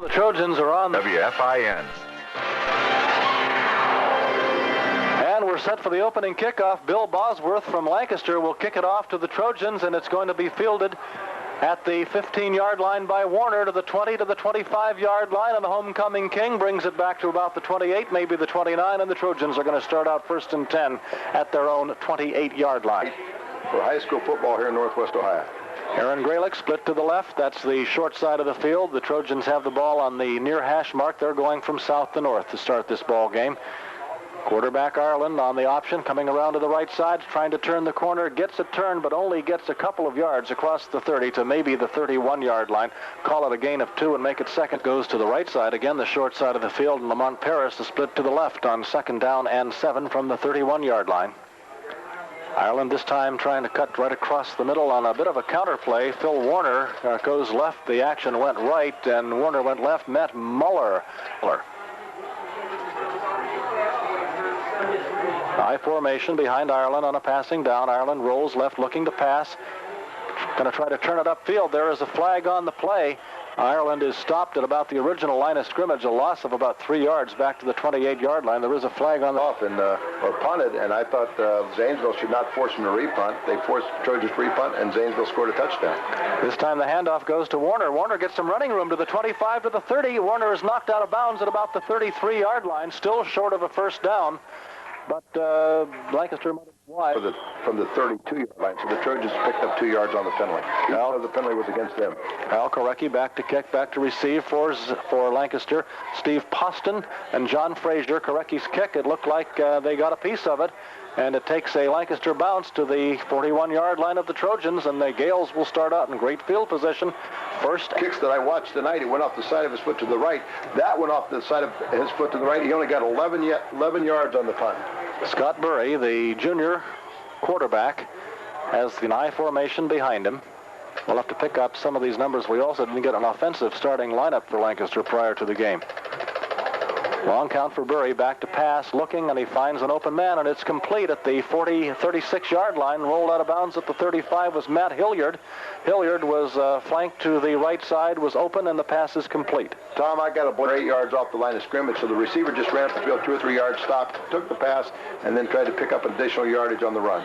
The Trojans are on WFIN. And we're set for the opening kickoff. Bill Bosworth from Lancaster will kick it off to the Trojans, and it's going to be fielded at the 15-yard line by Warner to the 20 to the 25-yard line, and the homecoming King brings it back to about the 28, maybe the 29, and the Trojans are going to start out 1st and 10 at their own 28-yard line. For high school football here in Northwest Ohio. Aaron Graylick split to the left. That's the short side of the field. The Trojans have the ball on the near hash mark. They're going from south to north to start this ball game. Quarterback Ireland on the option, coming around to the right side, trying to turn the corner, gets a turn, but only gets a couple of yards across the 30 to maybe the 31-yard line. Call it a gain of 2 and make it second. Goes to the right side, again the short side of the field, and Lamont Paris is split to the left on 2nd down and 7 from the 31-yard line. Ireland this time trying to cut right across the middle on a bit of a counter play. Phil Warner goes left. The action went right, and Warner went left. Matt Muller. I formation behind Ireland on a passing down. Ireland rolls left looking to pass. Going to try to turn it upfield. There is a flag on the play. Ireland is stopped at about the original line of scrimmage, a loss of about 3 yards back to the 28-yard line. There is a flag on the off and or punted, and I thought Zanesville should not force him to repunt. They forced Trojans to repunt, and Zanesville scored a touchdown. This time the handoff goes to Warner. Warner gets some running room to the 25 to the 30. Warner is knocked out of bounds at about the 33-yard line, still short of a first down. But Lancaster wide. From the 32-yard line, so the Trojans picked up 2 yards on the penalty. The penalty was against them. Al Korecki back to kick, back to receive for Lancaster. Steve Poston and John Frazier. Korecki's kick, it looked like they got a piece of it. And it takes a Lancaster bounce to the 41-yard line of the Trojans, and the Gales will start out in great field position. First kicks that I watched tonight, it went off the side of his foot to the right. That went off the side of his foot to the right. He only got 11 yards on the punt. Scott Burry, the junior quarterback, has the I formation behind him. We'll have to pick up some of these numbers. We also didn't get an offensive starting lineup for Lancaster prior to the game. Long count for Burry, back to pass, looking, and he finds an open man, and it's complete at the 36-yard line. Rolled out of bounds at the 35 was Matt Hilliard. Hilliard was flanked to the right side, was open, and the pass is complete. Tom, I got a 8 yards off the line of scrimmage, so the receiver just ran up the field 2 or 3 yards, stopped, took the pass, and then tried to pick up additional yardage on the run.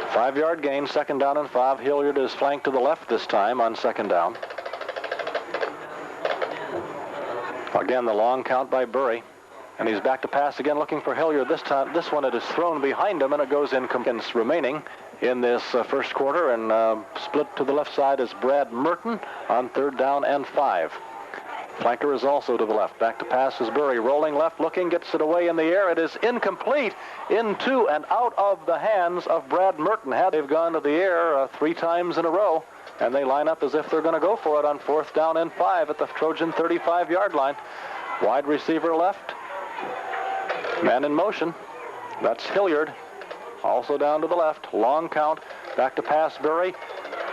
5-yard gain, 2nd down and 5. Hilliard is flanked to the left this time on 2nd down. Again, the long count by Burry. And he's back to pass again, looking for Hilliard. This time, this one it is thrown behind him, and it goes in. Remaining in this first quarter, and split to the left side is Brad Merton on 3rd down and 5. Flanker is also to the left. Back to pass is Burry, rolling left, looking, gets it away in the air. It is incomplete, into and out of the hands of Brad Merton. They've gone to the air 3 times in a row, and they line up as if they're going to go for it on 4th down and 5 at the Trojan 35-yard line. Wide receiver left. Man in motion. That's Hilliard. Also down to the left. Long count. Back to pass Burry.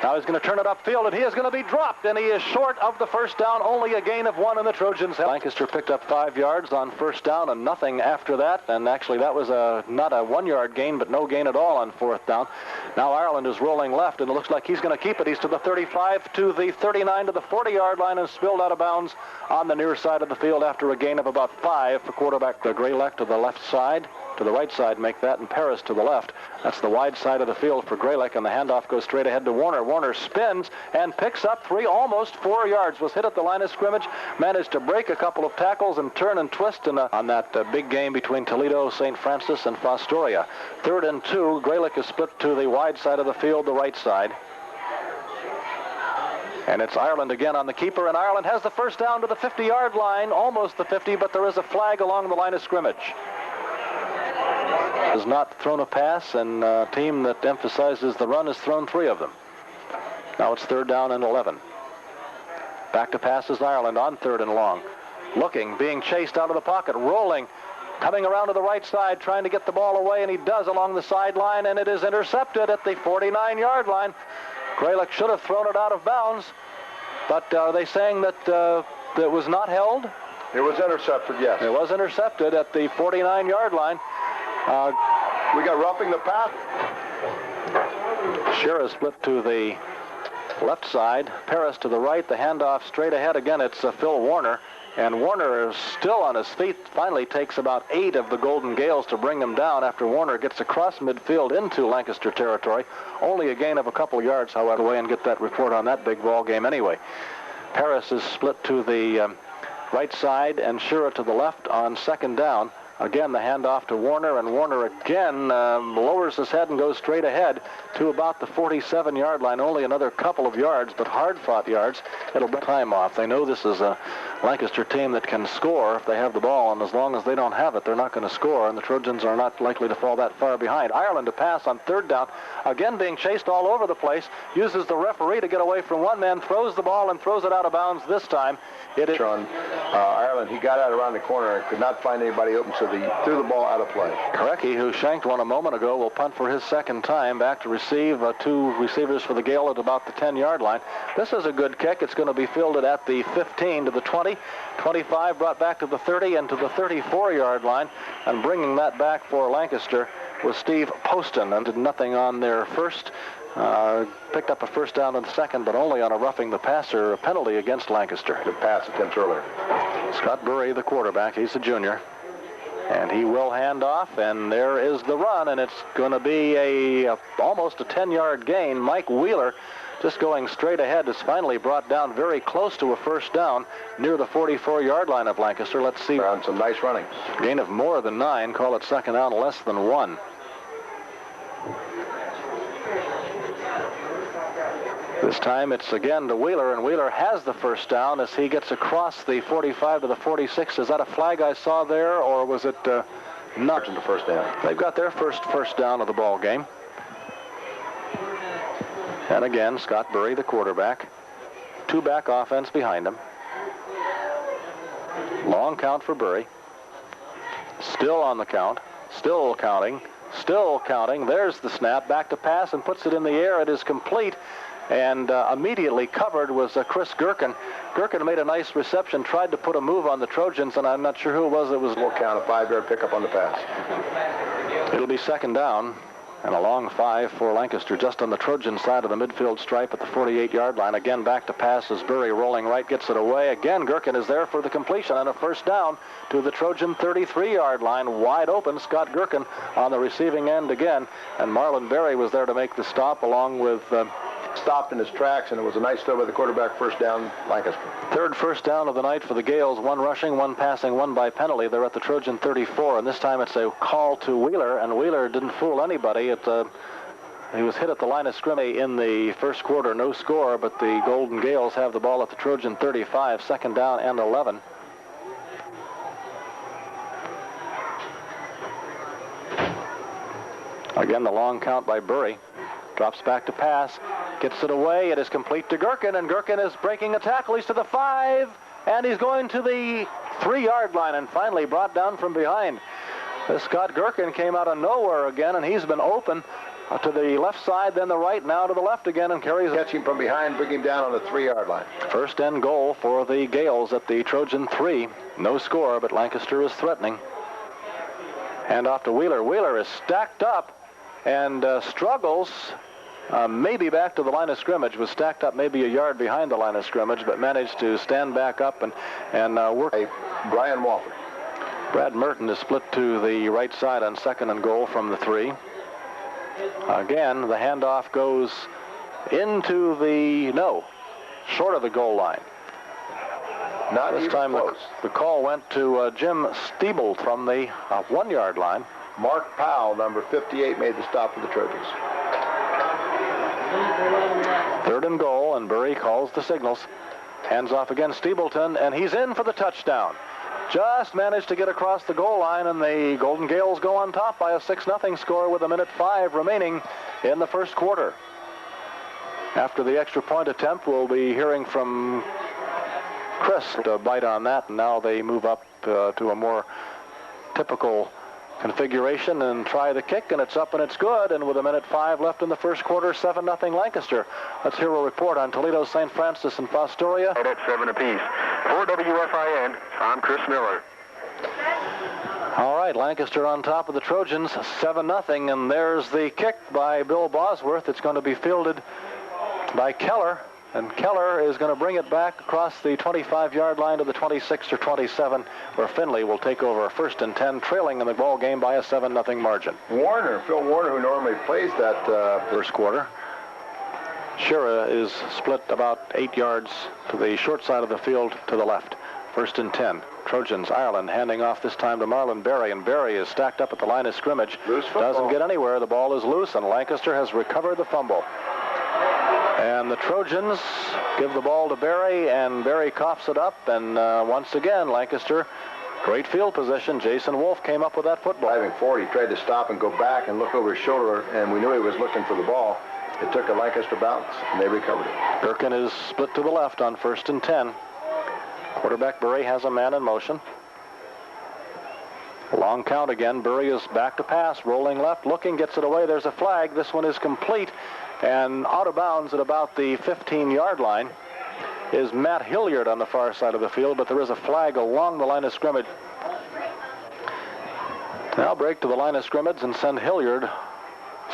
Now he's going to turn it upfield, and he is going to be dropped, and he is short of the first down. Only a gain of 1 in the Trojans. Lancaster picked up 5 yards on first down and nothing after that. And actually that was not a 1-yard gain, but no gain at all on 4th down. Now Ireland is rolling left, and it looks like he's going to keep it. He's to the 35, to the 39, to the 40-yard line, and spilled out of bounds on the near side of the field after a gain of about 5 for quarterback Graylick to the left side. To the right side, make that, and Paris to the left. That's the wide side of the field for Graylick, and the handoff goes straight ahead to Warner. Warner spins and picks up 3, almost 4 yards. Was hit at the line of scrimmage, managed to break a couple of tackles and turn and twist on that big game between Toledo, St. Francis, and Fostoria. 3rd and 2, Graylick is split to the wide side of the field, the right side. And it's Ireland again on the keeper, and Ireland has the first down to the 50-yard line, almost the 50, but there is a flag along the line of scrimmage. Has not thrown a pass, and a team that emphasizes the run has thrown 3 of them. Now it's 3rd down and 11. Back to pass is Ireland on 3rd and long. Looking, being chased out of the pocket, rolling, coming around to the right side, trying to get the ball away, and he does along the sideline, and it is intercepted at the 49-yard line. Graylick should have thrown it out of bounds, but are they saying that it was not held? It was intercepted, yes. It was intercepted at the 49-yard line. We got roughing the pass. Shearer split to the left side. Paris to the right. The handoff straight ahead. Again, it's Phil Warner. And Warner is still on his feet. Finally takes about 8 of the Golden Gales to bring them down after Warner gets across midfield into Lancaster territory. Only a gain of a couple yards, however, away and get that report on that big ball game anyway. Paris is split to the right side and Shura to the left on second down. Again, the handoff to Warner, and Warner again lowers his head and goes straight ahead to about the 47-yard line. Only another couple of yards, but hard-fought yards. It'll be time off. They know this is a Lancaster team that can score if they have the ball, and as long as they don't have it, they're not going to score, and the Trojans are not likely to fall that far behind. Ireland to pass on third down, again being chased all over the place, uses the referee to get away from one man, throws the ball and throws it out of bounds this time. It is on Ireland. He got out around the corner and could not find anybody open, so he threw the ball out of play. Korecki, who shanked one a moment ago, will punt for his second time, back to receive. 2 receivers for the Gale at about the 10-yard line. This is a good kick. It's going to be fielded at the 15 to the 20. 25 brought back to the 30 and to the 34-yard line. And bringing that back for Lancaster was Steve Poston, and did nothing on their first. Picked up a first down in the second, but only on a roughing the passer penalty against Lancaster. The pass attempt earlier. Scott Burry, the quarterback, he's a junior. And he will hand off, and there is the run, and it's going to be almost a 10-yard gain. Mike Wheeler, just going straight ahead, is finally brought down very close to a first down near the 44-yard line of Lancaster. Let's see. On some nice running. Gain of more than 9. Call it second down, less than 1. This time it's again to Wheeler, and Wheeler has the first down as he gets across the 45 to the 46. Is that a flag I saw there, or was it not? The first down. They've got their first down of the ball game. And again, Scott Burry, the quarterback. 2-back offense behind him. Long count for Burry. Still on the count. Still counting. Still counting. There's the snap. Back to pass and puts it in the air. It is complete. And immediately covered was Chris Gherkin. Gherkin made a nice reception, tried to put a move on the Trojans, and I'm not sure who it was. It was We'll count a 5-yard pickup on the pass. It'll be second down, and a long 5 for Lancaster, just on the Trojan side of the midfield stripe at the 48-yard line. Again, back to pass as Burry rolling right, gets it away. Again, Gherkin is there for the completion and a first down to the Trojan 33-yard line. Wide open, Scott Gherkin on the receiving end again, and Marlon Berry was there to make the stop along with... stopped in his tracks, and it was a nice throw by the quarterback. First down, Lancaster. Third first down of the night for the Gales. 1 rushing, 1 passing, 1 by penalty. They're at the Trojan 34, and this time it's a call to Wheeler, and Wheeler didn't fool anybody. He was hit at the line of scrimmage in the first quarter. No score, but the Golden Gales have the ball at the Trojan 35, second down and 11. Again, the long count by Burry. Drops back to pass, gets it away. It is complete to Gherkin, and Gherkin is breaking a tackle. He's to the 5, and he's going to the 3-yard line, and finally brought down from behind. Scott Gherkin came out of nowhere again, and he's been open to the left side, then the right, now to the left again, and carries it. Catch him from behind, bring him down on the 3-yard line. First and goal for the Gales at the Trojan 3. No score, but Lancaster is threatening. Hand off to Wheeler. Wheeler is stacked up and struggles. Maybe back to the line of scrimmage, was stacked up maybe a yard behind the line of scrimmage, but managed to stand back up and work. Brian Walford. Brad Merton is split to the right side on second and goal from the 3. Again, the handoff goes into short of the goal line. Not this even time close. The call went to Jim Stiebel from the 1-yard line. Mark Powell, number 58, made the stop for the Trojans. Third and goal, and Burry calls the signals. Hands off against Steebleton, and he's in for the touchdown. Just managed to get across the goal line, and the Golden Gales go on top by a 6-0 score with 1:05 remaining in the first quarter. After the extra point attempt, we'll be hearing from Chris to bite on that, and now they move up to a more typical configuration and try the kick, and it's up and it's good, and with 1:05 left in the first quarter, 7-0 Lancaster. Let's hear a report on Toledo, St. Francis, and Fostoria. At 7 apiece. For WFIN, I'm Chris Miller. All right, Lancaster on top of the Trojans, 7-0, and there's the kick by Bill Bosworth. It's going to be fielded by Keller, And Keller is going to bring it back across the 25-yard line to the 26 or 27, where Findlay will take over 1st and 10, trailing in the ball game by a 7-0 margin. Phil Warner, who normally plays that first quarter. Shira is split about 8 yards to the short side of the field to the left. 1st and 10. Trojans, Ireland handing off this time to Marlon Berry, and Berry is stacked up at the line of scrimmage. Doesn't get anywhere. The ball is loose, and Lancaster has recovered the fumble. And the Trojans give the ball to Berry, and Berry coughs it up, and once again, Lancaster, great field position. Jason Wolf came up with that football. Driving forward, he tried to stop and go back and look over his shoulder, and we knew he was looking for the ball. It took a Lancaster bounce, and they recovered it. Gherkin is split to the left on 1st and 10. Quarterback Berry has a man in motion. Long count again. Berry is back to pass, rolling left, looking, gets it away. There's a flag. This one is complete, and out of bounds at about the 15-yard line is Matt Hilliard on the far side of the field, but there is a flag along the line of scrimmage. Now break to the line of scrimmage and send Hilliard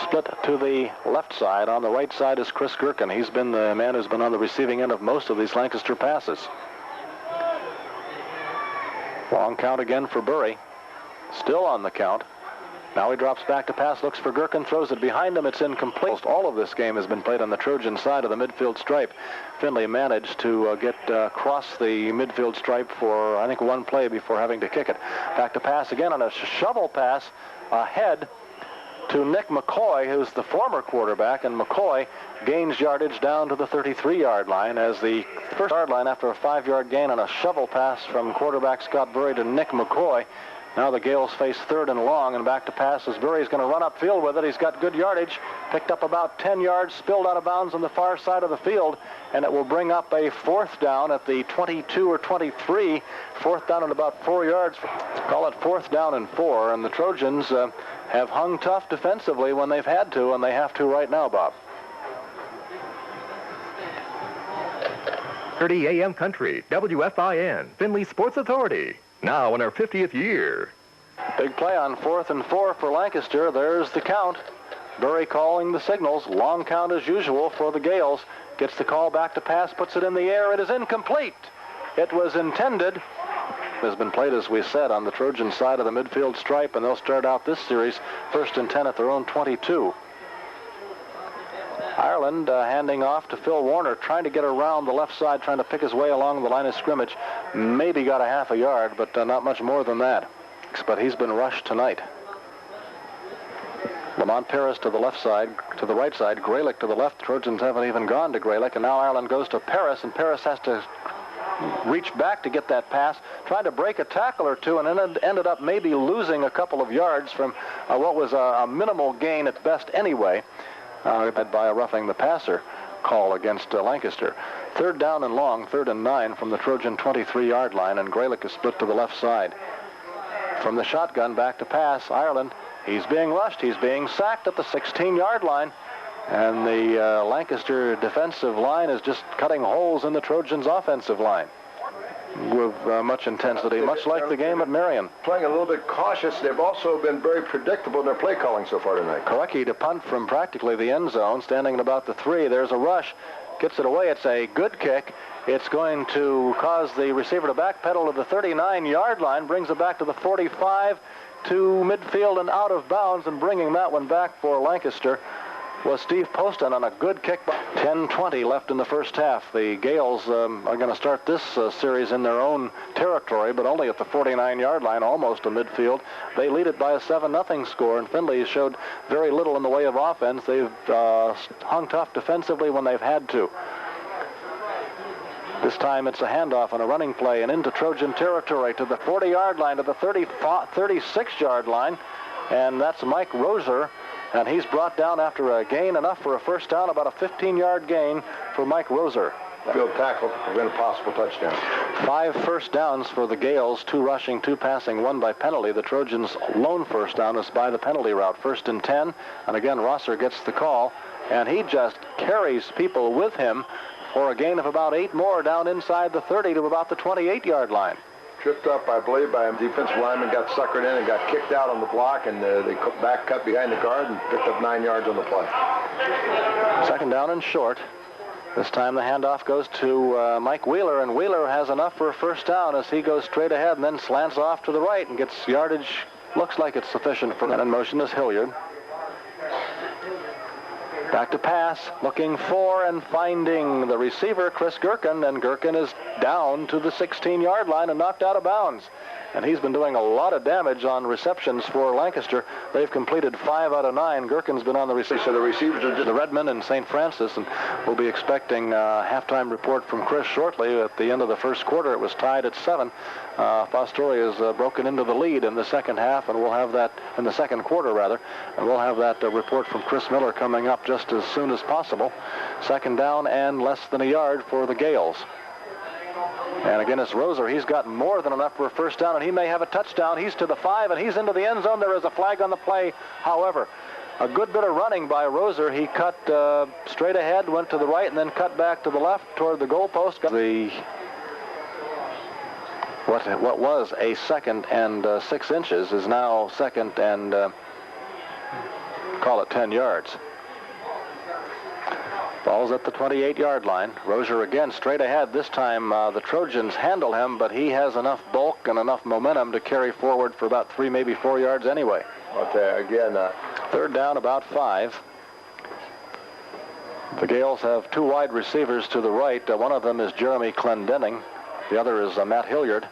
split to the left side. On the right side is Chris Gherkin. He's been the man who's been on the receiving end of most of these Lancaster passes. Long count again for Berry. Still on the count. Now he drops back to pass, looks for Gherkin, throws it behind him. It's incomplete. Almost all of this game has been played on the Trojan side of the midfield stripe. Findlay managed to get across the midfield stripe for, I think, one play before having to kick it. Back to pass again on a shovel pass ahead to Nick McCoy, who's the former quarterback, and McCoy gains yardage down to the 33-yard line as the first yard line after a 5-yard gain on a shovel pass from quarterback Scott Berry to Nick McCoy. Now the Gales face 3rd and long, and back to pass as Berry's going to run upfield with it. He's got good yardage, picked up about 10 yards, spilled out of bounds on the far side of the field, and it will bring up a 4th down at the 22 or 23. 4th down at about 4 yards. Call it 4th down and 4, and the Trojans have hung tough defensively when they've had to, and they have to right now, Bob. 30 AM Country, WFIN, Findlay Sports Authority. Now in our 50th year. Big play on 4th and 4 for Lancaster. There's the count. Berry calling the signals. Long count as usual for the Gales. Gets the call back to pass, puts it in the air. It is incomplete. It was intended. Has been played, as we said, on the Trojan side of the midfield stripe, and they'll start out this series 1st and 10 at their own 22. Ireland handing off to Phil Warner, trying to get around the left side, trying to pick his way along the line of scrimmage. Maybe got a half a yard, but not much more than that. But he's been rushed tonight. Lamont Paris to the left side, to the right side. Graylick to the left. Trojans haven't even gone to Graylick, and now Ireland goes to Paris, and Paris has to reach back to get that pass, tried to break a tackle or two, and ended up maybe losing a couple of yards from what was a minimal gain at best anyway. By a roughing the passer call against Lancaster. 3rd down and long, 3rd and 9 from the Trojan 23-yard line, and Graylick is split to the left side. From the shotgun back to pass, Ireland, he's being rushed, he's being sacked at the 16-yard line, and the Lancaster defensive line is just cutting holes in the Trojans' offensive line with much intensity, much like the game at Marion. Playing a little bit cautious. They've also been very predictable in their play calling so far tonight. Korecki to punt from practically the end zone, standing at about the 3. There's a rush, gets it away. It's a good kick. It's going to cause the receiver to backpedal to the 39-yard line, brings it back to the 45, to midfield and out of bounds, and bringing that one back for Lancaster was Steve Poston on a good kick. 10:20 left in the first half. The Gales are going to start this series in their own territory, but only at the 49-yard line, almost to midfield. They lead it by a 7-0 score, and Findlay showed very little in the way of offense. They've hung tough defensively when they've had to. This time it's a handoff on a running play and into Trojan territory to the 40-yard line, to the 36-yard line, and that's Mike Roser. And he's brought down after a gain enough for a 1st down, about a 15-yard gain for Mike Roser. Field tackle to prevent a possible touchdown. 5 first downs for the Gales, 2 rushing, 2 passing, 1 by penalty. The Trojans' lone 1st down is by the penalty route. 1st and 10, and again Rosser gets the call, and he just carries people with him for a gain of about 8 more down inside the 30 to about the 28-yard line. Tripped up, I believe, by a defensive lineman, got suckered in and got kicked out on the block, and they back cut behind the guard and picked up 9 yards on the play. 2nd down and short. This time the handoff goes to Mike Wheeler, and Wheeler has enough for a first down as he goes straight ahead and then slants off to the right and gets yardage. Looks like it's sufficient for that. In motion is Hilliard. Back to pass, looking for and finding the receiver, Chris Gherkin, and Gherkin is down to the 16-yard line and knocked out of bounds. And he's been doing a lot of damage on receptions for Lancaster. They've completed 5 out of 9. Gherkin's been on the receiver. So the receivers are just the Redmond and St. Francis, and we'll be expecting a halftime report from Chris shortly. At the end of the first quarter, it was tied at 7. Fostoria has broken into the lead in the second half, and we'll have that in the second quarter, rather. And we'll have that report from Chris Miller coming up just as soon as possible. Second down and less than a yard for the Gales. And again, it's Roser. He's got more than enough for a first down, and he may have a touchdown. He's to the 5, and he's into the end zone. There is a flag on the play. However, a good bit of running by Roser. He cut straight ahead, went to the right, and then cut back to the left toward the goalpost. What was a 2nd and 6 inches is now 2nd and call it 10 yards. Ball's at the 28-yard line. Roser again straight ahead. This time the Trojans handle him, but he has enough bulk and enough momentum to carry forward for about 3, maybe 4 yards anyway. Okay, again, third down, about 5. The Gales have 2 wide receivers to the right. One of them is Jeremy Clendenning. The other is Matt Hilliard.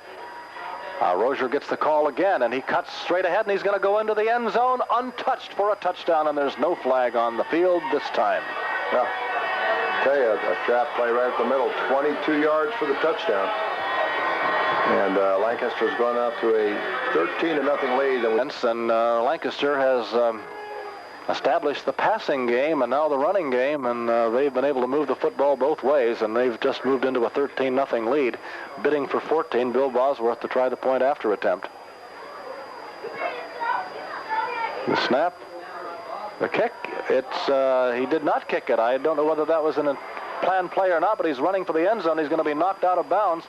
Roser gets the call again, and he cuts straight ahead, and he's going to go into the end zone untouched for a touchdown, and there's no flag on the field this time. Yeah. Tell you, a trap play right at the middle, 22 yards for the touchdown. And Lancaster's gone out to a 13-0 lead. And Lancaster has established the passing game and now the running game, and they've been able to move the football both ways, and they've just moved into a 13-0 lead. Bidding for 14, Bill Bosworth to try the point after attempt. The snap. The kick, he did not kick it. I don't know whether that was in a planned play or not, but he's running for the end zone. He's going to be knocked out of bounds.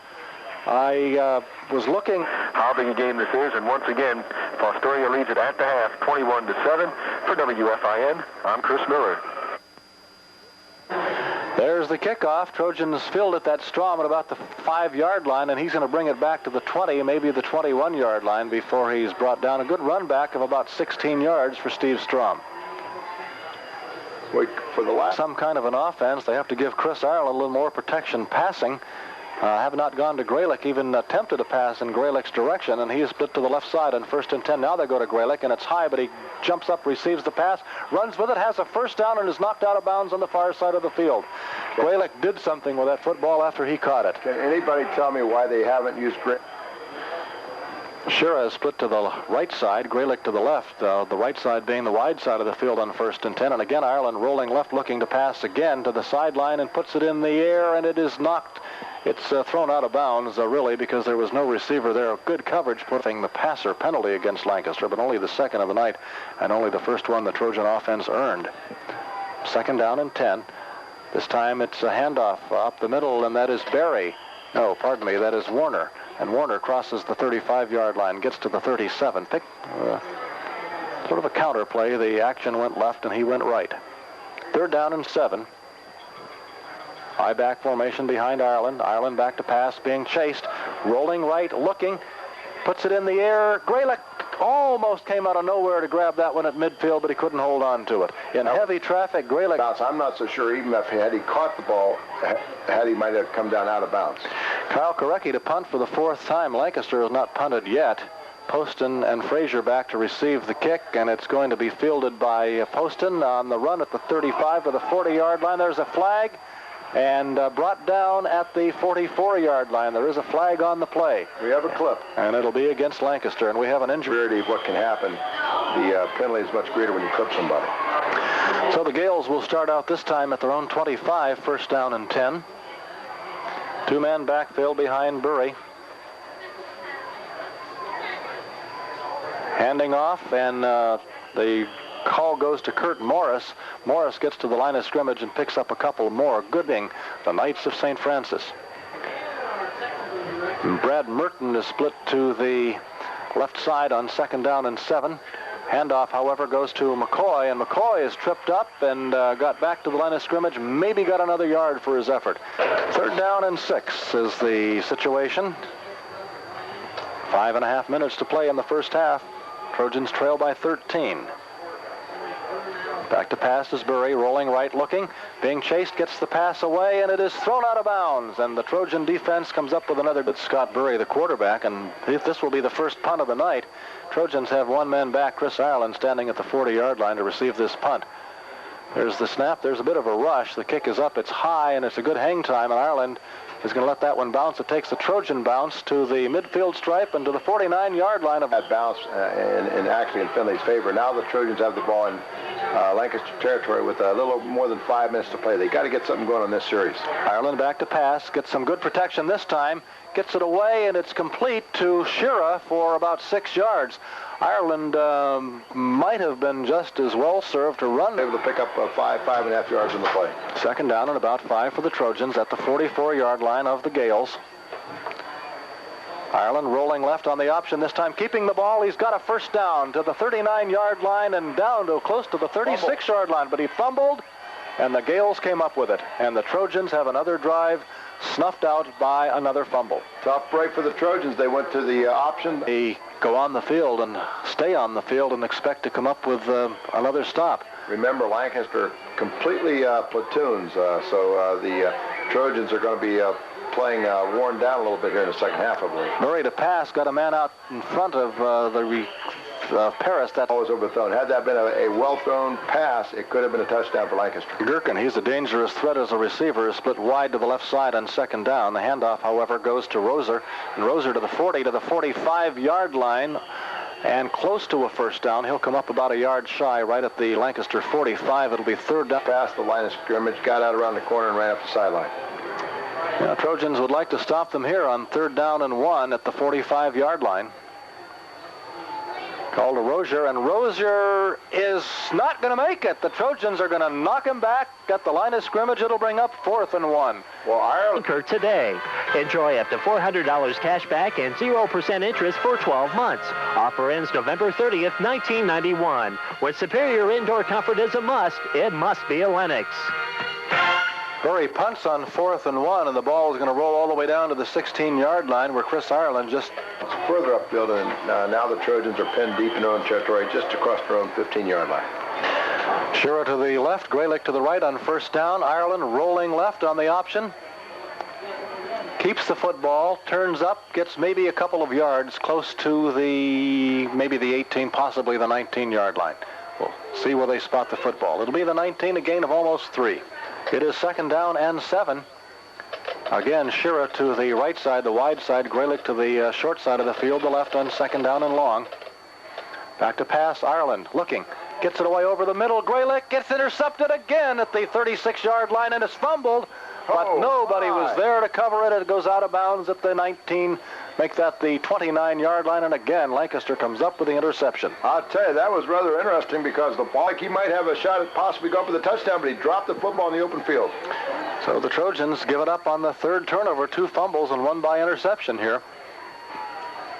I was looking. How big a game this is, and once again, Fostoria leads it at the half, 21-7. For WFIN, I'm Chris Miller. There's the kickoff. Trojans filled at that Strom at about the 5-yard line, and he's going to bring it back to the 20, maybe the 21-yard line before he's brought down. A good run back of about 16 yards for Steve Strom. For the last some kind of an offense, they have to give Chris Ireland a little more protection passing. Have not gone to Graylick, even attempted a pass in Graylick's direction, and he is split to the left side on 1st and 10. Now they go to Graylick, and it's high, but he jumps up, receives the pass, runs with it, has a first down, and is knocked out of bounds on the far side of the field. Okay. Graylick did something with that football after he caught it. Can anybody tell me why they haven't used Graylick? Shira is split to the right side, Graylick to the left, the right side being the wide side of the field on 1st and 10. And again, Ireland rolling left, looking to pass again to the sideline and puts it in the air, and it is knocked. It's thrown out of bounds, really, because there was no receiver there. Good coverage, putting the passer penalty against Lancaster, but only the second of the night, and only the first one the Trojan offense earned. 2nd down and 10. This time it's a handoff up the middle, and that is Barry. No, pardon me, that is Warner. And Warner crosses the 35-yard line, gets to the 37. Sort of a counter play. The action went left, and he went right. 3rd down and 7. High back formation behind Ireland. Ireland back to pass, being chased. Rolling right, looking. Puts it in the air. Graylick almost came out of nowhere to grab that one at midfield, but he couldn't hold on to it. In heavy traffic, Graylick... I'm not so sure even if had he caught the ball, he might have come down out of bounds. Kyle Korecki to punt for the 4th time. Lancaster has not punted yet. Poston and Frazier back to receive the kick, and it's going to be fielded by Poston on the run at the 35 to the 40-yard line. There's a flag, and brought down at the 44-yard line. There is a flag on the play. We have a clip. And it'll be against Lancaster, and we have an injury. What can happen. The penalty is much greater when you clip somebody. So the Gales will start out this time at their own 25, 1st down and 10. 2-man backfield behind Burry. Handing off, and the call goes to Kurt Morris. Morris gets to the line of scrimmage and picks up a couple more. Gooding, the Knights of St. Francis. And Brad Merton is split to the left side on 2nd down and 7. Handoff, however, goes to McCoy, and McCoy is tripped up and got back to the line of scrimmage, maybe got another yard for his effort. 3rd down and 6 is the situation. 5.5 minutes to play in the first half. Trojans trail by 13. Back to pass is Burry, rolling right, looking, being chased, gets the pass away, and it is thrown out of bounds. And the Trojan defense comes up with another. It's Scott Burry, the quarterback, and if this will be the first punt of the night. Trojans have one man back, Chris Ireland, standing at the 40-yard line to receive this punt. There's the snap. There's a bit of a rush. The kick is up. It's high, and it's a good hang time, and Ireland is going to let that one bounce. It takes the Trojan bounce to the midfield stripe and to the 49-yard line of that bounce and actually in Findlay's favor. Now the Trojans have the ball in Lancaster territory with a little more than 5 minutes to play. They got to get something going on this series. Ireland back to pass, gets some good protection this time, gets it away, and it's complete to Shira for about 6 yards. Ireland might have been just as well served to run. Able to pick up 5.5 yards in the play. 2nd down and about 5 for the Trojans at the 44-yard line of the Gales. Ireland rolling left on the option this time, keeping the ball. He's got a 1st down to the 39-yard line and down to close to the 36-yard line, but he fumbled, and the Gales came up with it. And the Trojans have another drive snuffed out by another fumble. Tough break for the Trojans. They went to the option. They go on the field and stay on the field and expect to come up with another stop. Remember, Lancaster completely platoons, so the Trojans are going to be playing worn down a little bit here in the second half, I believe. Murray to pass, got a man out in front of Paris. That ball was overthrown. Had that been a well-thrown pass, it could have been a touchdown for Lancaster. Gherkin, he's a dangerous threat as a receiver, is split wide to the left side on 2nd down. The handoff, however, goes to Roser, and Roser to the 40, to the 45-yard line, and close to a 1st down. He'll come up about a yard shy right at the Lancaster 45. It'll be 3rd down. Past the line of scrimmage, got out around the corner and ran up the sideline. Yeah, Trojans would like to stop them here on 3rd down and 1 at the 45-yard line. Call to Rozier, and Rozier is not going to make it. The Trojans are going to knock him back at the line of scrimmage. It'll bring up 4th and 1. Well, Ireland today. Enjoy up to $400 cash back and 0% interest for 12 months. Offer ends November 30th, 1991. With superior indoor comfort as a must, it must be a Lennox. Burry punts on 4th and 1, and the ball is going to roll all the way down to the 16-yard line where Chris Ireland just further upfield, and now the Trojans are pinned deep in their own territory just across their own 15-yard line. Shira to the left, Graylick to the right on 1st down. Ireland rolling left on the option. Keeps the football, turns up, gets maybe a couple of yards close to maybe the 18, possibly the 19-yard line. We'll see where they spot the football. It'll be the 19, a gain of almost 3. It is 2nd down and 7. Again, Shira to the right side, the wide side. Graylick to the short side of the field, the left on 2nd down and long. Back to pass, Ireland looking. Gets it away over the middle. Graylick gets intercepted again at the 36-yard line and is fumbled. But nobody was there to cover it. It goes out of bounds at the 19. Make that the 29-yard line, and again, Lancaster comes up with the interception. I'll tell you, that was rather interesting because the ball, he might have a shot at possibly going for the touchdown, but he dropped the football in the open field. So the Trojans give it up on the 3rd turnover, 2 fumbles and 1 by interception here.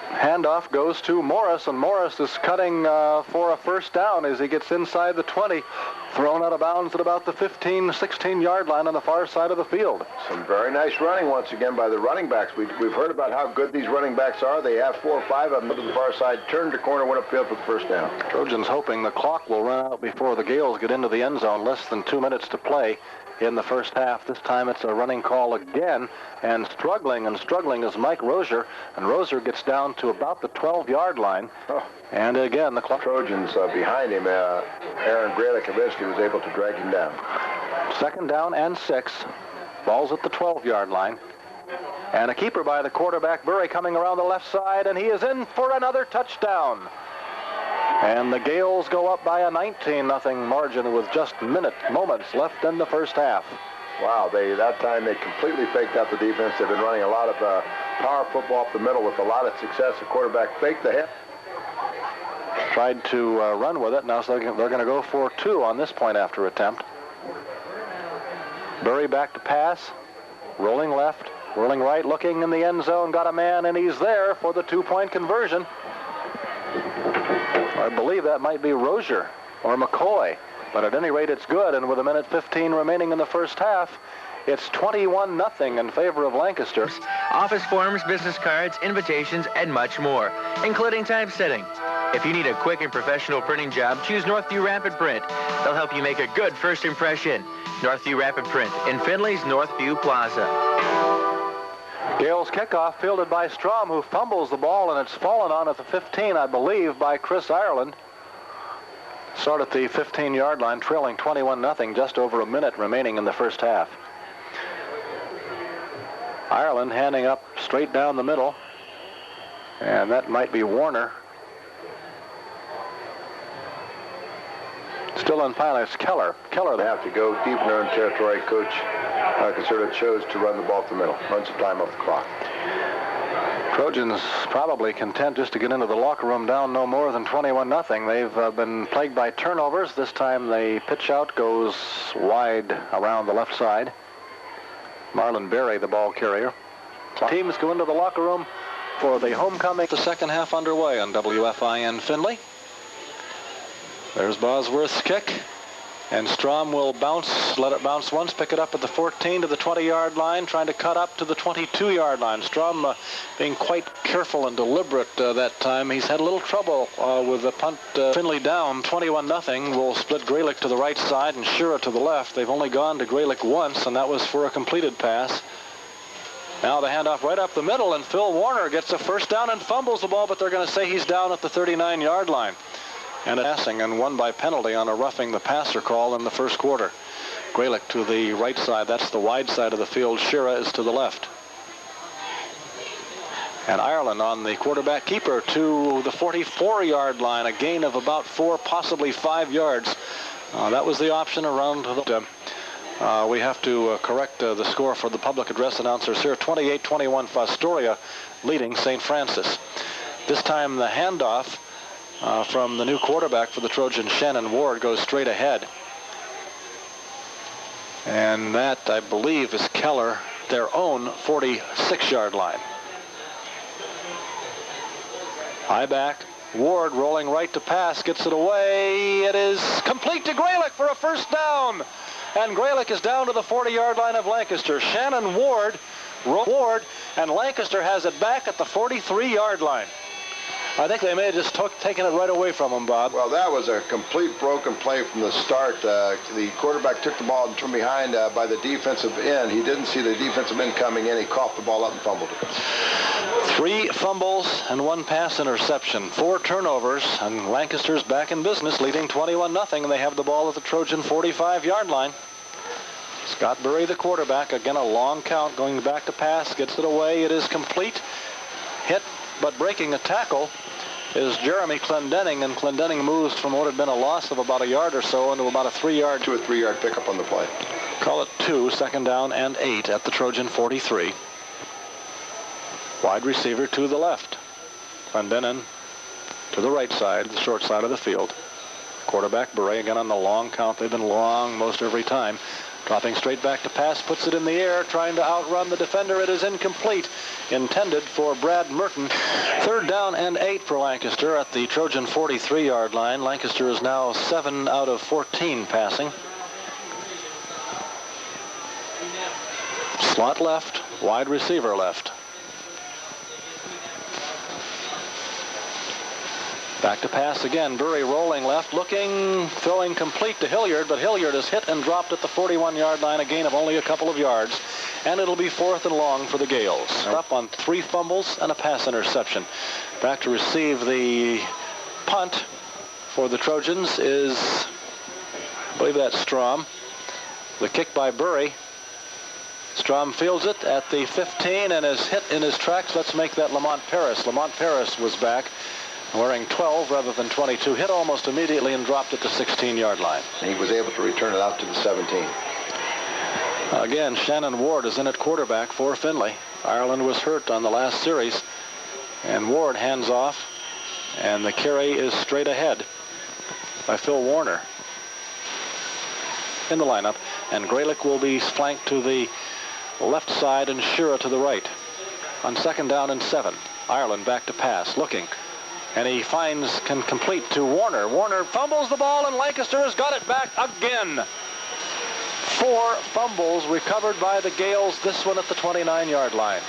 Handoff goes to Morris, and Morris is cutting for a 1st down as he gets inside the 20. Thrown out of bounds at about the 15, 16-yard line on the far side of the field. Some very nice running once again by the running backs. We've heard about how good these running backs are. They have 4 or 5 of them to the far side, turned the corner, went upfield for the 1st down. Trojans hoping the clock will run out before the Gales get into the end zone. Less than 2 minutes to play in the first half. This time it's a running call again, and struggling is Mike Rozier, and Rozier gets down to about the 12-yard line. And again, the clock. Trojans behind him. Aaron Graylick eventually was able to drag him down. 2nd down and 6. Ball's at the 12-yard line. And a keeper by the quarterback, Burry, coming around the left side, and he is in for another touchdown. And the Gales go up by a 19-0 margin with just moments left in the first half. Wow, that time they completely faked out the defense. They've been running a lot of power football up the middle with a lot of success. The quarterback faked the hit. Tried to run with it. Now so they're going to go for 2 on this point after attempt. Burry back to pass. Rolling left, rolling right, looking in the end zone. Got a man, and he's there for the 2-point conversion. I believe that might be Rozier or McCoy. But at any rate, it's good, and with 1:15 remaining in the first half, it's 21-0 in favor of Lancaster. Office forms, business cards, invitations, and much more, including typesetting. If you need a quick and professional printing job, choose Northview Rapid Print. They'll help you make a good first impression. Northview Rapid Print in Findlay's Northview Plaza. Gale's kickoff fielded by Strom, who fumbles the ball, and it's fallen on at the 15, I believe, by Chris Ireland. Start at the 15-yard line, trailing 21-0, just over a minute remaining in the first half. Ireland handing up straight down the middle, and that might be Warner. Still on pilot, it's Keller. They have to go deep in their own territory. Coach Lancaster chose to run the ball up the middle, run some time off the clock. Trojans probably content just to get into the locker room down no more than 21-0. They've been plagued by turnovers. This time the pitch out goes wide around the left side. Marlon Berry, the ball carrier. Teams go into the locker room for the homecoming. The second half underway on WFIN Findlay. There's Bosworth's kick. And Strom will bounce, let it bounce once, pick it up at the 14 to the 20-yard line, trying to cut up to the 22-yard line. Strom being quite careful and deliberate that time. He's had a little trouble with the punt. Findlay down 21-0. Will split Graylick to the right side and Shira to the left. They've only gone to Graylick once, and that was for a completed pass. Now the handoff right up the middle, and Phil Warner gets a first down and fumbles the ball, but they're going to say he's down at the 39-yard line. And a passing and won by penalty on a roughing the passer call in the first quarter. Graylick to the right side. That's the wide side of the field. Shira is to the left. And Ireland on the quarterback keeper to the 44-yard line. A gain of about 4, possibly 5 yards. That was the option around the... we have to correct the score for the public address announcers here. 28-21 Fostoria leading St. Francis. This time the handoff from the new quarterback for the Trojans, Shannon Ward, goes straight ahead. And that, I believe, is Keller, their own 46-yard line. High back. Ward rolling right to pass, gets it away. It is complete to Graylick for a first down. And Graylick is down to the 40-yard line of Lancaster. Shannon Ward, and Lancaster has it back at the 43-yard line. I think they may have just taken it right away from him, Bob. Well, that was a complete broken play from the start. The quarterback took the ball and from behind by the defensive end. He didn't see the defensive end coming in. He coughed the ball up and fumbled it. 3 fumbles and 1 pass interception. 4 turnovers, and Lancaster's back in business, leading 21-0, and they have the ball at the Trojan 45-yard line. Scott Burry, the quarterback. Again, a long count going back to pass. Gets it away. It is complete. Hit, but breaking a tackle is Jeremy Clendenning, and Clendenning moves from what had been a loss of about a yard or so into about a 3-yard. 2 or 3 yard pickup on the play. Call it 2, second down and 8 at the Trojan 43. Wide receiver to the left. Clendenning to the right side, the short side of the field. Quarterback Beret again on the long count. They've been long most every time. Dropping straight back to pass, puts it in the air, trying to outrun the defender. It is incomplete. Intended for Brad Merton. Third down and 8 for Lancaster at the Trojan 43-yard line. Lancaster is now 7 out of 14 passing. Slot left, wide receiver left. Back to pass again. Burry rolling left, looking, throwing complete to Hilliard, but Hilliard is hit and dropped at the 41-yard line, a gain of only a couple of yards, and it'll be 4th and long for the Gales. Up on 3 fumbles and a pass interception. Back to receive the punt for the Trojans is, I believe that's Strom. The kick by Burry. Strom fields it at the 15 and is hit in his tracks. Let's make that Lamont Paris. Lamont Paris was back, wearing 12 rather than 22, hit almost immediately and dropped at the 16-yard line. And he was able to return it out to the 17. Again, Shannon Ward is in at quarterback for Findlay. Ireland was hurt on the last series, and Ward hands off, and the carry is straight ahead by Phil Warner in the lineup, and Graylick will be flanked to the left side and Shira to the right. On second down and 7, Ireland back to pass, looking. And he can complete to Warner. Warner fumbles the ball, and Lancaster has got it back again. 4 fumbles recovered by the Gales, this one at the 29-yard line.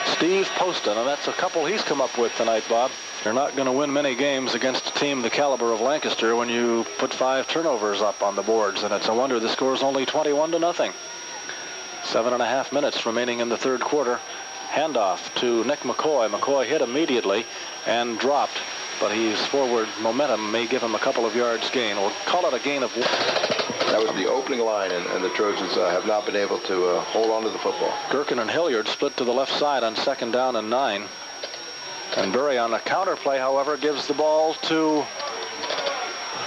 Steve Poston, and that's a couple he's come up with tonight, Bob. You're not going to win many games against a team the caliber of Lancaster when you put 5 turnovers up on the boards, and it's a wonder the score is only 21-0. 7.5 minutes remaining in the third quarter. Handoff to Nick McCoy. McCoy hit immediately and dropped, but his forward momentum may give him a couple of yards gain. We'll call it a gain of 1. That was the opening line, and the Trojans have not been able to hold on to the football. Gherkin and Hilliard split to the left side on 2nd down and 9. And Burry on a counter play, however, gives the ball to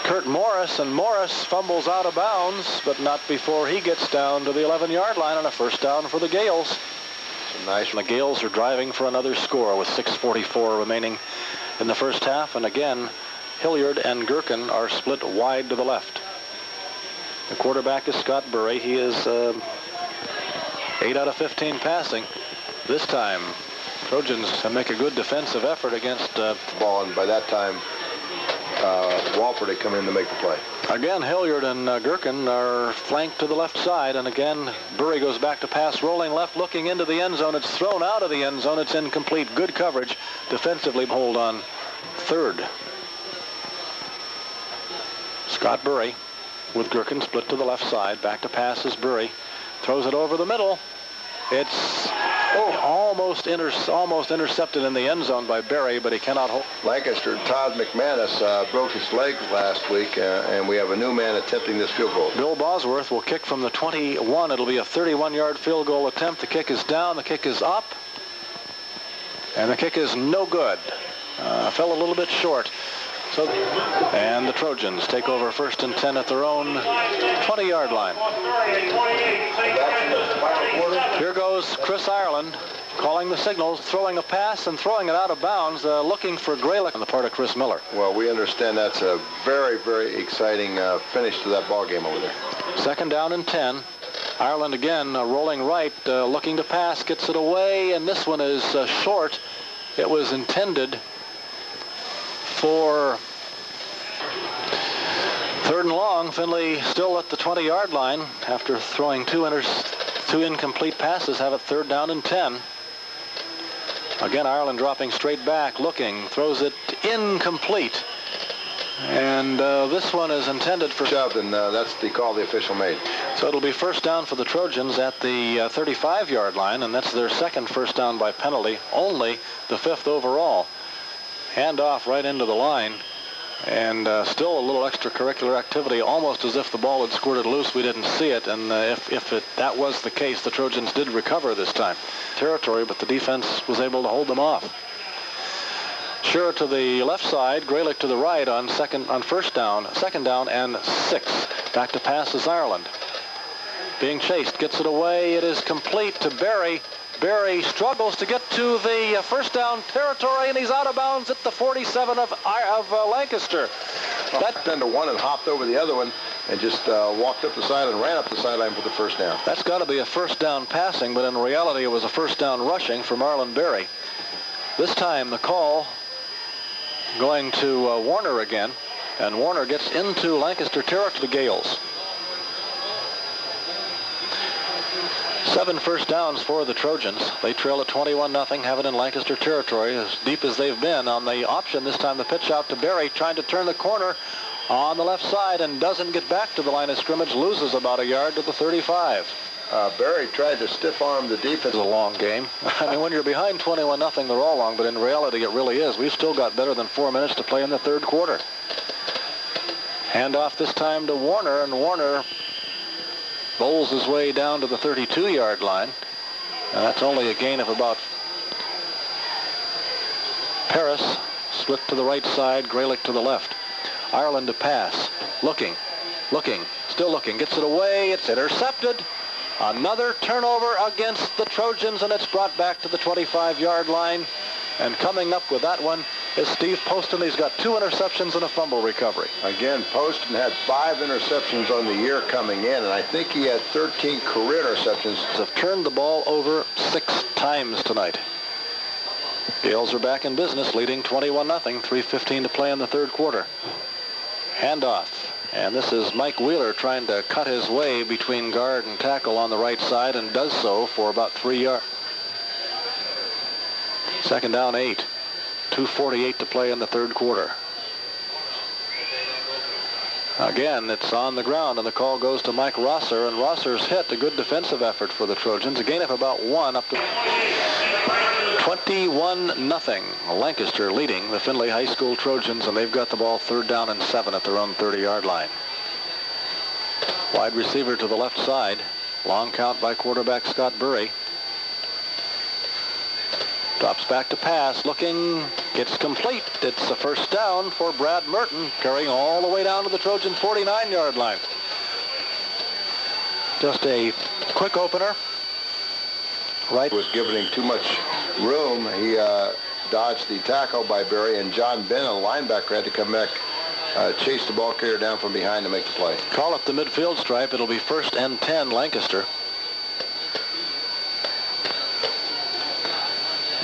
Kurt Morris, and Morris fumbles out of bounds, but not before he gets down to the 11-yard line on a first down for the Gales. Nice. The Gales are driving for another score with 6:44 remaining in the first half, and again, Hilliard and Gherkin are split wide to the left. The quarterback is Scott Burry. He is 8 out of 15 passing. This time, Trojans make a good defensive effort against ball, and by that time, Walford had come in to make the play. Again, Hilliard and Gherkin are flanked to the left side, and again, Burry goes back to pass, rolling left, looking into the end zone. It's thrown out of the end zone. It's incomplete. Good coverage defensively. Hold on 3rd. Scott Burry with Gherkin split to the left side. Back to pass is Burry. Throws it over the middle. It's almost intercepted in the end zone by Burry, but he cannot hold. Lancaster, Todd McManus broke his leg last week, and we have a new man attempting this field goal. Bill Bosworth will kick from the 21. It'll be a 31-yard field goal attempt. The kick is down. The kick is up. And the kick is no good. Fell a little bit short. And the Trojans take over 1st and 10 at their own 20-yard line. Here goes Chris Ireland calling the signals, throwing a pass and throwing it out of bounds, looking for Graylick on the part of Chris Miller. Well, we understand that's a very, very exciting finish to that ball game over there. 2nd down and 10. Ireland again rolling right, looking to pass, gets it away, and this one is short. It was intended for 3rd and long. Findlay still at the 20-yard line after throwing 2 incomplete passes. Have it 3rd down and 10. Again, Ireland dropping straight back, looking, throws it incomplete. And this one is intended for shoved, and that's the call the official made. So it'll be 1st down for the Trojans at the 35-yard line, and that's their 2nd first down by penalty, only the 5th overall. Handoff right into the line, and still a little extracurricular activity, almost as if the ball had squirted loose. We didn't see it, and if that was the case, the Trojans did recover this time. Territory, but the defense was able to hold them off. Sure to the left side, Graylick to the right on 2nd down and 6. Back to pass is Ireland. Being chased, gets it away. It is complete to Burry. Burry struggles to get to the 1st down territory, and he's out of bounds at the 47 of Lancaster. That turned to one and hopped over the other one and just walked up the side and ran up the sideline for the 1st down. That's got to be a 1st down passing, but in reality it was a 1st down rushing for Marlon Burry. This time the call going to Warner again, and Warner gets into Lancaster territory to the Gales. 7 first downs for the Trojans. They trail at 21-0, have it in Lancaster territory as deep as they've been. On the option this time, the pitch out to Burry, trying to turn the corner on the left side and doesn't get back to the line of scrimmage, loses about a yard to the 35. Burry tried to stiff arm the defense. It's a long game. I mean, when you're behind 21-0, they're all long, but in reality it really is. We've still got better than 4 minutes to play in the third quarter. Handoff this time to Warner, and Warner bowls his way down to the 32-yard line. And that's only a gain of about. Paris split to the right side, Graylick to the left. Ireland to pass, looking, still looking, gets it away, it's intercepted. Another turnover against the Trojans, and it's brought back to the 25-yard line. And coming up with that one is Steve Poston. He's got 2 interceptions and a fumble recovery. Again, Poston had 5 interceptions on the year coming in, and I think he had 13 career interceptions. Have turned the ball over 6 times tonight. Gales are back in business, leading 21-0, 3:15 to play in the third quarter. Handoff. And this is Mike Wheeler trying to cut his way between guard and tackle on the right side, and does so for about 3 yards. Second down, 8. 2:48 to play in the third quarter. Again, it's on the ground, and the call goes to Mike Rosser, and Rosser's hit. A good defensive effort for the Trojans. A gain of about 1 up to 21-0. Lancaster leading the Findlay High School Trojans, and they've got the ball third down and 7 at their own 30-yard line. Wide receiver to the left side. Long count by quarterback Scott Burry. Drops back to pass, looking, gets complete. It's a first down for Brad Merton, carrying all the way down to the Trojan 49-yard line. Just a quick opener. Right. Was giving him too much room. He dodged the tackle by Berry, and John Benn, a linebacker, had to come back, chase the ball carrier down from behind to make the play. Call up the midfield stripe. It'll be 1st and 10, Lancaster.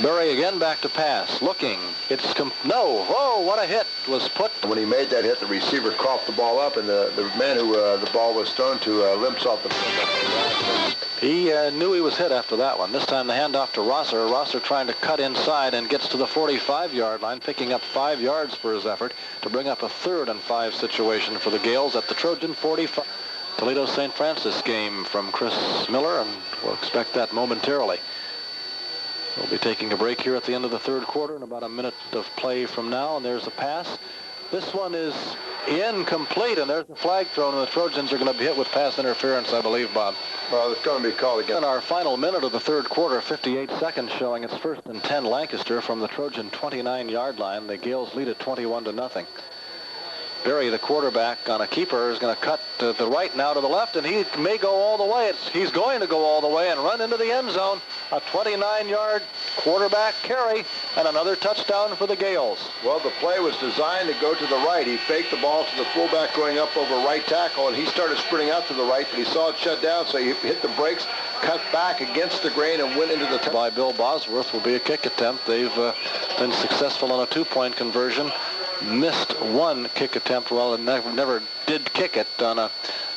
Berry again back to pass, looking. It's no. Oh, what a hit was put. When he made that hit, the receiver coughed the ball up, and the man who the ball was thrown to limps off the field. He knew he was hit after that one. This time the handoff to Rosser. Rosser trying to cut inside and gets to the 45-yard line, picking up 5 yards for his effort to bring up a 3rd and 5 situation for the Gales at the Trojan 45. Toledo St. Francis game from Chris Miller, and we'll expect that momentarily. We'll be taking a break here at the end of the third quarter in about a minute of play from now, and there's a pass. This one is incomplete, and there's the flag thrown, and the Trojans are going to be hit with pass interference, I believe, Bob. Well, it's going to be called again. In our final minute of the third quarter, 58 seconds showing it's 1st and 10 Lancaster from the Trojan 29-yard line. The Gales lead at 21-0. Berry, the quarterback on a keeper, is going to cut to the right now to the left, and he may go all the way. He's going to go all the way and run into the end zone. A 29-yard quarterback carry and another touchdown for the Gales. Well, the play was designed to go to the right. He faked the ball to the fullback going up over right tackle, and he started sprinting out to the right, but he saw it shut down, so he hit the brakes, cut back against the grain, and went into the... By Bill Bosworth will be a kick attempt. They've been successful on a 2-point conversion. Missed one kick attempt, well, and never did kick it on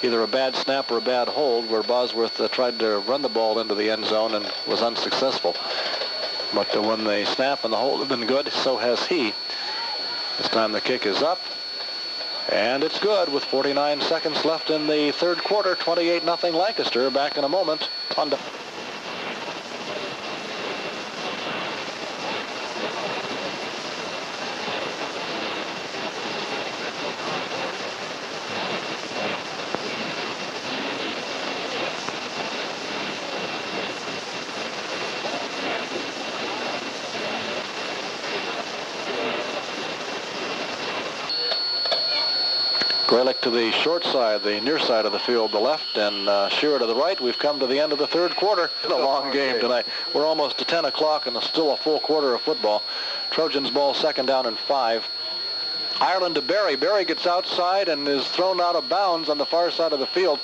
either a bad snap or a bad hold, where Bosworth tried to run the ball into the end zone and was unsuccessful. But when the snap and the hold have been good, so has he. This time the kick is up, and it's good with 49 seconds left in the third quarter. 28-0 Lancaster. Back in a moment on the... Grelick to the short side, the near side of the field, the left, and Shearer to the right. We've come to the end of the third quarter. It's a long game tonight. We're almost to 10 o'clock and still a full quarter of football. Trojans ball 2nd down and 5. Ireland to Berry. Berry gets outside and is thrown out of bounds on the far side of the field,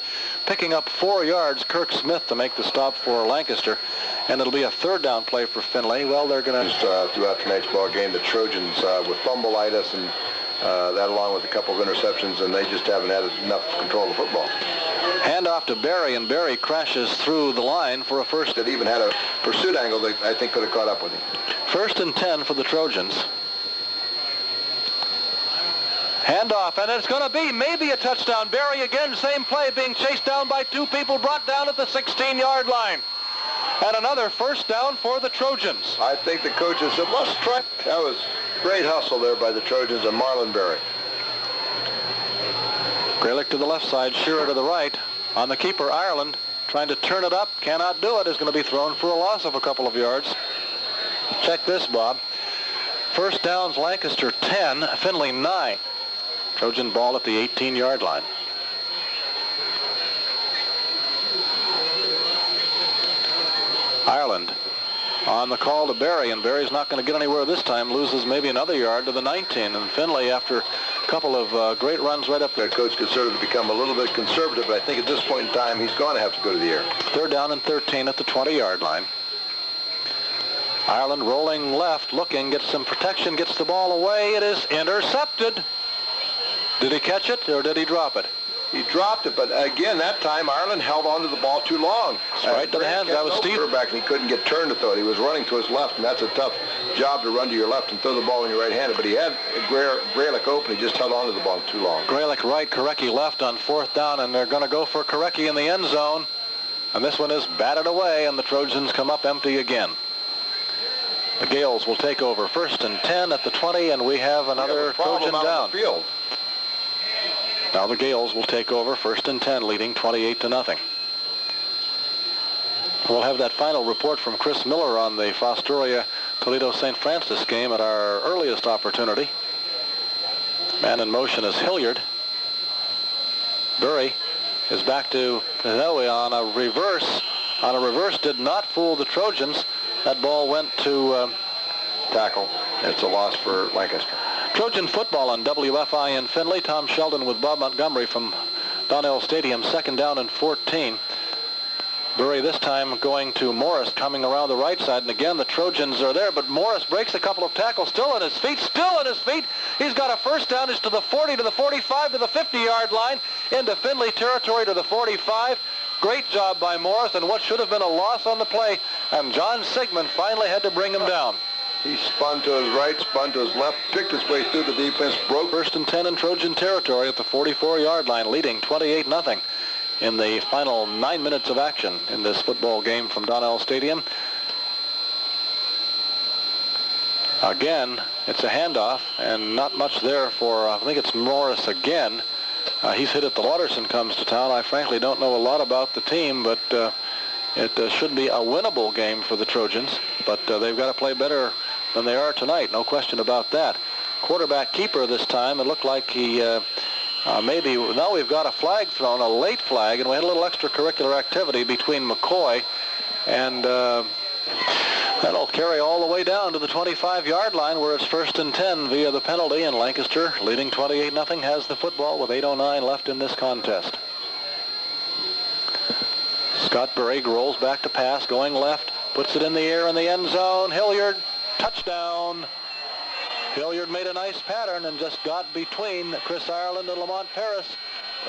picking up 4 yards. Kirk Smith to make the stop for Lancaster. And it'll be a 3rd down play for Findlay. Well, they're going to... Throughout tonight's ball game, the Trojans with fumbleitis and that along with a couple of interceptions, and they just haven't had enough control of the football. Handoff to Berry, and Berry crashes through the line for a first. It even had a pursuit angle that I think could have caught up with him. 1st and 10 for the Trojans. Handoff, and it's going to be maybe a touchdown. Berry again, same play, being chased down by 2 people, brought down at the 16-yard line. And another first down for the Trojans. I think the coaches said, let's try. That was great hustle there by the Trojans and Marlon Berry. Grelick to the left side, Shearer to the right. On the keeper, Ireland, trying to turn it up, cannot do it, is going to be thrown for a loss of a couple of yards. Check this, Bob. First downs, Lancaster 10, Findlay 9. Trojan ball at the 18-yard line. Ireland on the call to Berry, and Berry's not going to get anywhere this time, loses maybe another yard to the 19. And Findlay, after a couple of great runs right up there. Coach considered to become a little bit conservative, but I think at this point in time, he's going to have to go to the air. 3rd down and 13 at the 20-yard line. Ireland rolling left, looking, gets some protection, gets the ball away. It is intercepted. Did he catch it or did he drop it? He dropped it, but again, that time Ireland held on to the ball too long. Right to the hands. That was Steve. Back, and he couldn't get turned to throw it. He was running to his left, and that's a tough job to run to your left and throw the ball when you're right-handed. But he had Graylick open. He just held on to the ball too long. Graylick right, Korecki left on 4th down, and they're going to go for Korecki in the end zone. And this one is batted away, and the Trojans come up empty again. The Gales will take over 1st and 10 at the 20, and we have another Trojan down. Field. Now the Gales will take over 1st and 10, leading 28-0. We'll have that final report from Chris Miller on the Fostoria-Toledo-St. Francis game at our earliest opportunity. Man in motion is Hilliard. Burry is back to Noe on a reverse. On a reverse, did not fool the Trojans. That ball went to tackle. It's a loss for Lancaster. Trojan football on WFI in Findlay. Tom Sheldon with Bob Montgomery from Donnell Stadium. 2nd down and 14. Burry this time going to Morris, coming around the right side. And again, the Trojans are there, but Morris breaks a couple of tackles. Still on his feet. He's got a 1st down. It's to the 40, to the 45, to the 50-yard line, into Findlay territory, to the 45. Great job by Morris, and what should have been a loss on the play. And John Sigmund finally had to bring him down. He spun to his right, spun to his left, picked his way through the defense, broke. 1st and 10 in Trojan territory at the 44-yard line, leading 28-0 in the final 9 minutes of action in this football game from Donnell Stadium. Again, it's a handoff, and not much there for, I think it's Morris again. He's hit it. The Lauderson comes to town. I frankly don't know a lot about the team, but it should be a winnable game for the Trojans. But they've got to play better than they are tonight. No question about that. Quarterback keeper this time. It looked like he maybe, now we've got a flag thrown, a late flag, and we had a little extracurricular activity between McCoy and that'll carry all the way down to the 25-yard line where it's 1st and 10 via the penalty, and Lancaster, leading 28-0, has the football with 8:09 left in this contest. Scott Burry rolls back to pass, going left, puts it in the air in the end zone. Hilliard, touchdown. Hilliard made a nice pattern and just got between Chris Ireland and Lamont Paris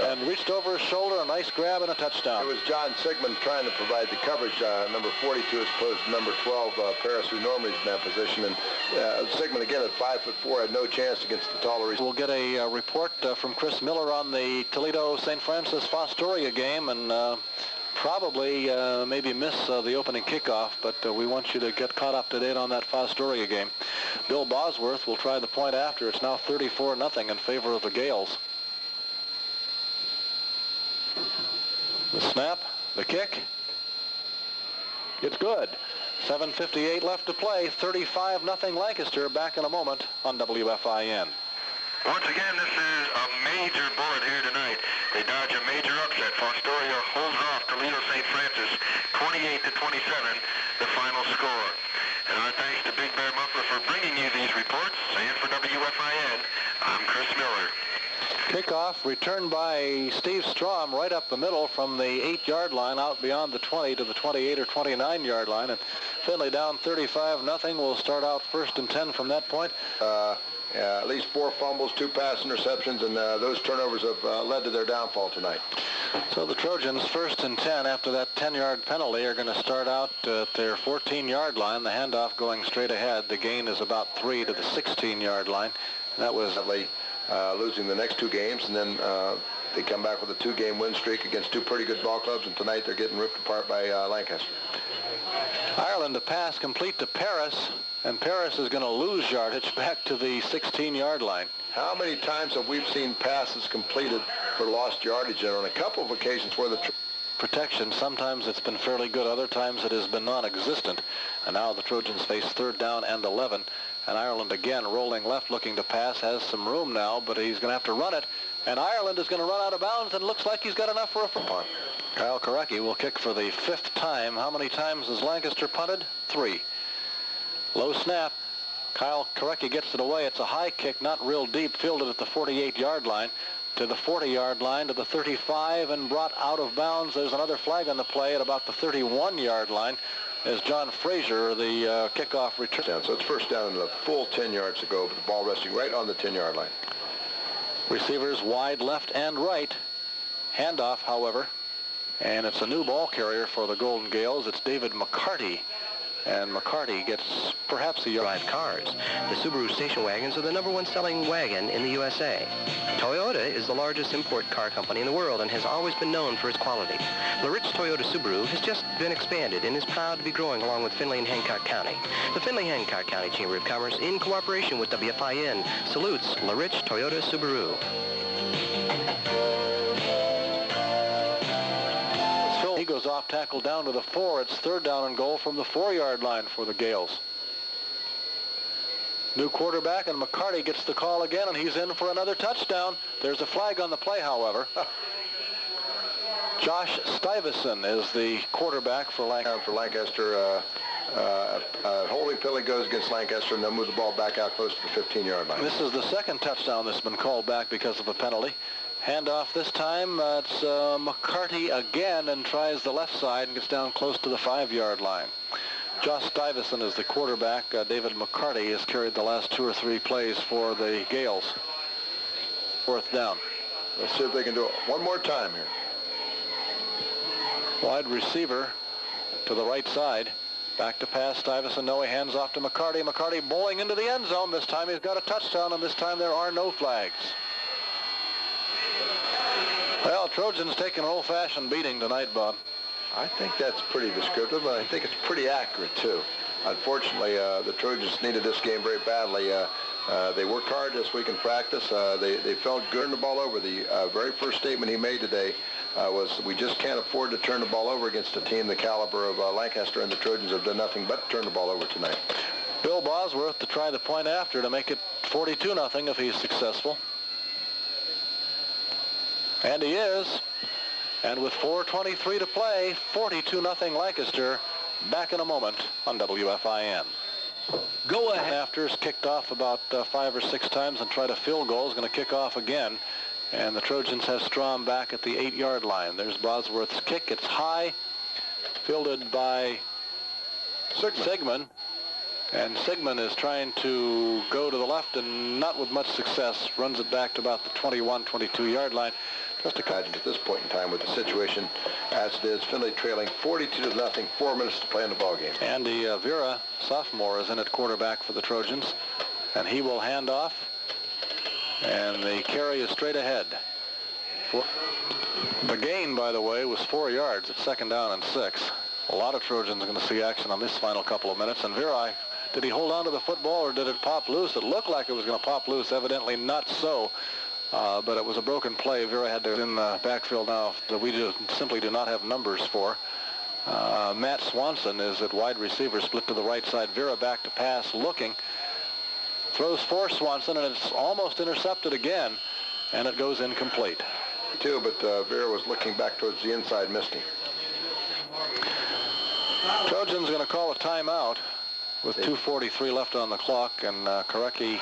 and reached over his shoulder, a nice grab and a touchdown. It was John Sigmund trying to provide the coverage, number 42 as opposed to number 12, Paris, who normally is in that position. And Sigmund, again, at 5'4", had no chance against the taller receiver. We'll get a report from Chris Miller on the Toledo-St. Francis Fostoria game, and probably maybe miss the opening kickoff, but we want you to get caught up to date on that Fostoria game. Bill Bosworth will try the point after. It's now 34-0 in favor of the Gales. The snap, the kick. It's good. 7:58 left to play. 35-0 Lancaster. Back in a moment on WFIN. Once again, this is a major bullet here tonight. They dodge a major upset. Fostoria holds off Toledo St. Francis 28-27, the final score. And our thanks to Big Bear Muffler for bringing you these reports. And for WFIN, I'm Chris Miller. Kickoff returned by Steve Strom right up the middle from the 8-yard line out beyond the 20 to the 28 or 29-yard line. And Findlay down 35-0. We'll start out 1st and 10 from that point. At least 4 fumbles, 2 pass interceptions, and those turnovers have led to their downfall tonight. So the Trojans, 1st and 10 after that 10-yard penalty, are going to start out at their 14-yard line. The handoff going straight ahead. The gain is about 3 to the 16-yard line. That was losing the next 2 games, and then they come back with a 2-game win streak against 2 pretty good ball clubs, and tonight they're getting ripped apart by Lancaster. Ireland, a pass complete to Paris, and Paris is going to lose yardage back to the 16-yard line. How many times have we seen passes completed for lost yardage? And on a couple of occasions where the protection, sometimes it's been fairly good, other times it has been non-existent. And now the Trojans face 3rd down and 11. And Ireland again rolling left, looking to pass, has some room now, but he's going to have to run it. And Ireland is going to run out of bounds, and looks like he's got enough for a punt. Kyle Korecki will kick for the 5th time. How many times has Lancaster punted? 3. Low snap. Kyle Korecki gets it away. It's a high kick, not real deep, fielded at the 48-yard line, to the 40-yard line, to the 35, and brought out of bounds. There's another flag on the play at about the 31-yard line. as John Frazier, the kickoff return. So it's first down and a full 10 yards to go, but the ball resting right on the 10-yard line. Receivers wide left and right. Handoff, however, and it's a new ball carrier for the Golden Gales. It's David McCarty. And McCarty gets perhaps a yard. Drive cars. The Subaru station wagons are the #1 selling wagon in the USA. Toyota is the largest import car company in the world and has always been known for its quality. LaRich Toyota Subaru has just been expanded and is proud to be growing along with Findlay and Hancock County. The Findlay-Hancock County Chamber of Commerce, in cooperation with WFIN, salutes LaRich Toyota Subaru. He goes off tackle down to the 4. It's third down and goal from the 4-yard line for the Gales. New quarterback, and McCarty gets the call again, and he's in for another touchdown. There's a flag on the play, however. Josh Stuyvesant is the quarterback for Lancaster. Holding penalty goes against Lancaster, and they'll move the ball back out close to the 15-yard line. This is the second touchdown that's been called back because of a penalty. Handoff this time, it's McCarty again, and tries the left side and gets down close to the 5-yard line. Josh Stuyvesant is the quarterback. David McCarty has carried the last 2 or 3 plays for the Gales. Fourth down. Let's see if they can do it one more time here. Wide receiver to the right side. Back to pass. Stuyvesant, no, he hands off to McCarty. McCarty bowling into the end zone. This time he's got a touchdown, and this time there are no flags. Well, Trojans taking an old-fashioned beating tonight, Bob. I think that's pretty descriptive, and I think it's pretty accurate, too. Unfortunately, the Trojans needed this game very badly. They worked hard this week in practice. They felt good in the ball over. The very first statement he made today was, we just can't afford to turn the ball over against a team the caliber of Lancaster, and the Trojans have done nothing but turn the ball over tonight. Bill Bosworth to try the point after to make it 42-0 if he's successful. And he is. And with 4:23 to play, 42-0 Lancaster. Back in a moment on WFIN. Go ahead. After is kicked off about 5 or 6 times and tried a field goal. Is going to kick off again. And the Trojans have Strom back at the 8-yard line. There's Bosworth's kick. It's high. Fielded by Sigmund. And Sigmund is trying to go to the left and not with much success. Runs it back to about the 21, 22-yard line. Just a at this point in time with the situation as it is. Findlay trailing 42-0, 4 minutes to play in the ballgame. Andy Vera, sophomore, is in at quarterback for the Trojans. And he will hand off. And the carry is straight ahead. The gain, by the way, was 4 yards at second down and 6. A lot of Trojans are going to see action on this final couple of minutes. And Vera, did he hold on to the football or did it pop loose? It looked like it was going to pop loose. Evidently not so. But it was a broken play. Vera had to in the backfield now that we simply do not have numbers for. Matt Swanson is at wide receiver, split to the right side. Vera back to pass, looking. Throws for Swanson, and it's almost intercepted again, and it goes incomplete. Too, but Vera was looking back towards the inside, missed him. Trojans going to call a timeout with 2:43 left on the clock, and Korecki.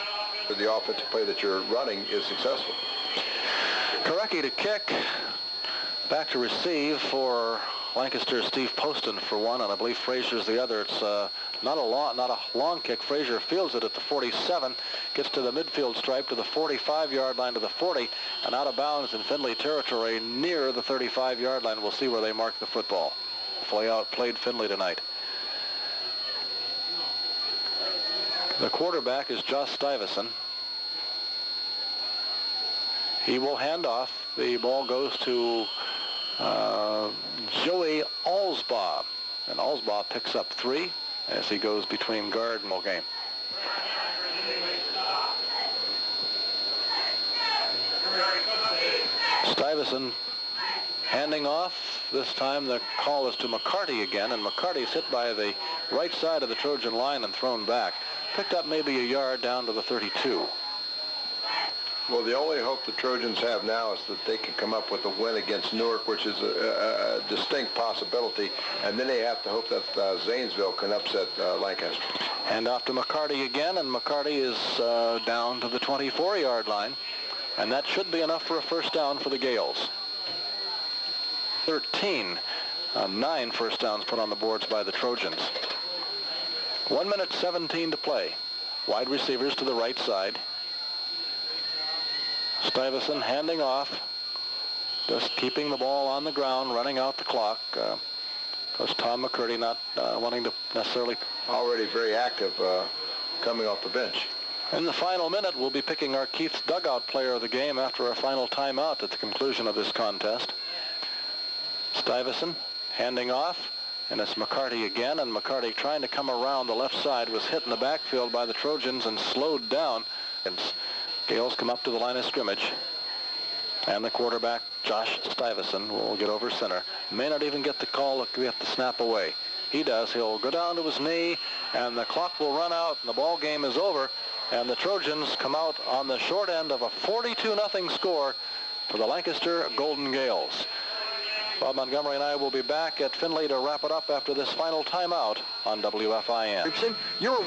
The offensive play that you're running is successful. Korecki to kick. Back to receive for Lancaster's Steve Poston for one, and I believe Frazier's the other. It's not a long kick. Frazier fields it at the 47, gets to the midfield stripe to the 45-yard line to the 40, and out of bounds in Findlay territory near the 35-yard line. We'll see where they mark the football. Played Findlay tonight. The quarterback is Josh Stuyvesant. He will hand off. The ball goes to Joey Alsbaugh. And Alsbaugh picks up 3 as he goes between guard and Mulgame. Stuyvesant handing off. This time the call is to McCarty again, and McCarty's hit by the right side of the Trojan line and thrown back. Picked up maybe a yard down to the 32. Well, the only hope the Trojans have now is that they can come up with a win against Newark, which is a distinct possibility, and then they have to hope that Zanesville can upset Lancaster. And off to McCarty again, and McCarty is down to the 24-yard line, and that should be enough for a first down for the Gales. 13. 9 first downs put on the boards by the Trojans. 1 minute 17 to play. Wide receivers to the right side. Stuyvesant handing off, just keeping the ball on the ground, running out the clock. Because Tom McCurdy not wanting to necessarily... Already very active coming off the bench. In the final minute, we'll be picking our Keith's dugout player of the game after our final timeout at the conclusion of this contest. Stuyvesant handing off, and it's McCarty again, and McCarty trying to come around the left side was hit in the backfield by the Trojans and slowed down. And Gales come up to the line of scrimmage, and the quarterback, Josh Stuyvesant, will get over center. May not even get the call to get the snap away. He does. He'll go down to his knee, and the clock will run out, and the ball game is over, and the Trojans come out on the short end of a 42-0 score for the Lancaster Golden Gales. Bob Montgomery and I will be back at Findlay to wrap it up after this final timeout on WFIN. You're